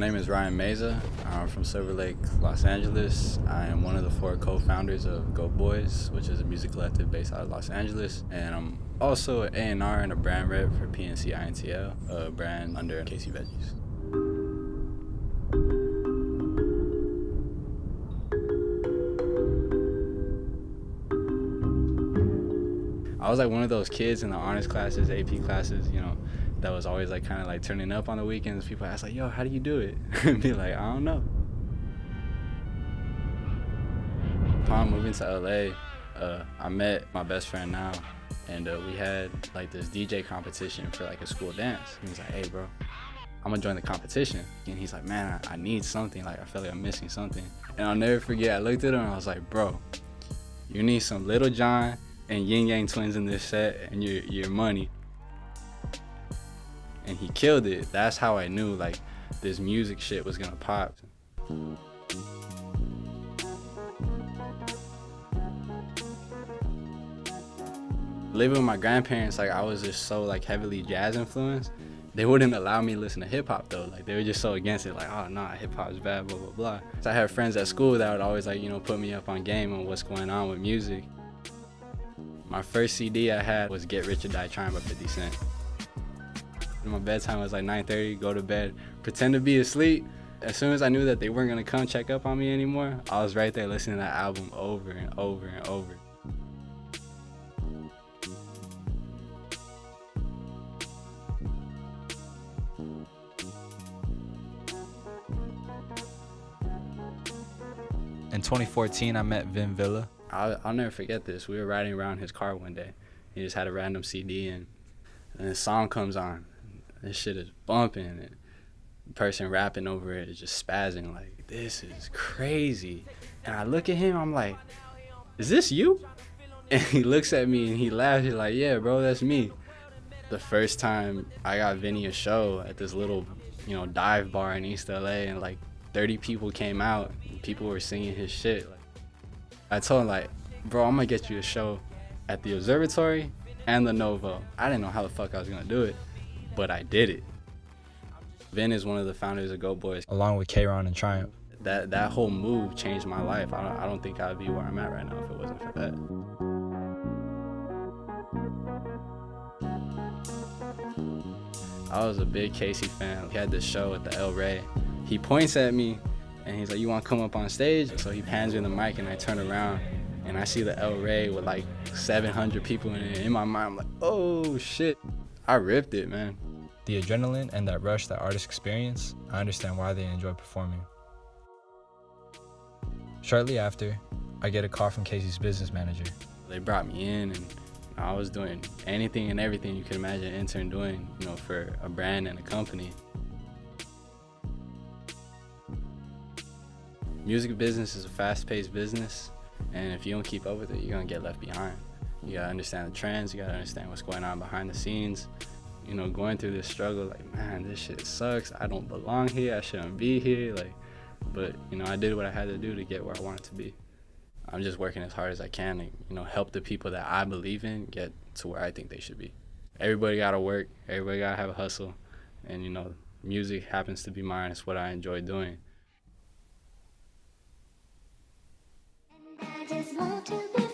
name is Ryan Meza. I'm from Silver Lake, Los Angeles. I am one of the 4 co-founders of Go Boys, which is a music collective based out of Los Angeles. And I'm also an A&R and a brand rep for PNC INTL, a brand under Casey Veggies. I was like one of those kids in the honors classes, AP classes, that was always like kind of like turning up on the weekends. People ask like, yo, how do you do it? And be like, I don't know. Upon moving to LA, I met my best friend now, and we had like this DJ competition for like a school dance. He was like, hey bro, I'm gonna join the competition. And he's like, man, I need something, like I feel like I'm missing something. And I'll never forget, I looked at him and I was like, bro, you need some Little John and Yin Yang Twins in this set and your money. And he killed it. That's how I knew like this music shit was gonna pop. Living with my grandparents, like I was just so like heavily jazz influenced. They wouldn't allow me to listen to hip hop though. Like they were just so against it, like, oh nah, hip hop is bad, blah, blah, blah. So I had friends at school that would always like, put me up on game on what's going on with music. My first CD I had was Get Rich or Die Trying by 50 Cent. My bedtime was like 9:30, go to bed, pretend to be asleep. As soon as I knew that they weren't gonna come check up on me anymore, I was right there listening to that album over and over and over. In 2014, I met Vin Villa. I'll never forget this. We were riding around his car one day. He just had a random CD and this song comes on. This shit is bumping and the person rapping over it is just spazzing like, this is crazy. And I look at him, I'm like, is this you? And he looks at me and he laughs. He's like, yeah, bro, that's me. The first time I got Vinny a show at this little, dive bar in East LA, and like 30 people came out and people were singing his shit. Like, I told him like, bro, I'm gonna get you a show at the Observatory and the Novo. I didn't know how the fuck I was gonna do it, but I did it. Vin is one of the founders of Go Boys. Along with K-Ron and Triumph. That whole move changed my life. I don't think I'd be where I'm at right now if it wasn't for that. I was a big Casey fan. He had this show at the El Rey. He points at me and he's like, you wanna come up on stage? So he hands me the mic and I turn around and I see the El Rey with like 700 people in it. In my mind, I'm like, oh shit. I ripped it, man. The adrenaline and that rush that artists experience, I understand why they enjoy performing. Shortly after, I get a call from Casey's business manager. They brought me in and I was doing anything and everything you could imagine an intern doing, for a brand and a company. Music business is a fast-paced business, and if you don't keep up with it, you're gonna get left behind. You gotta understand the trends, you gotta understand what's going on behind the scenes. Going through this struggle, like, man, this shit sucks. I don't belong here, I shouldn't be here, but I did what I had to do to get where I wanted to be. I'm just working as hard as I can to, help the people that I believe in get to where I think they should be. Everybody gotta work, everybody gotta have a hustle, and music happens to be mine. It's what I enjoy doing. I just want to be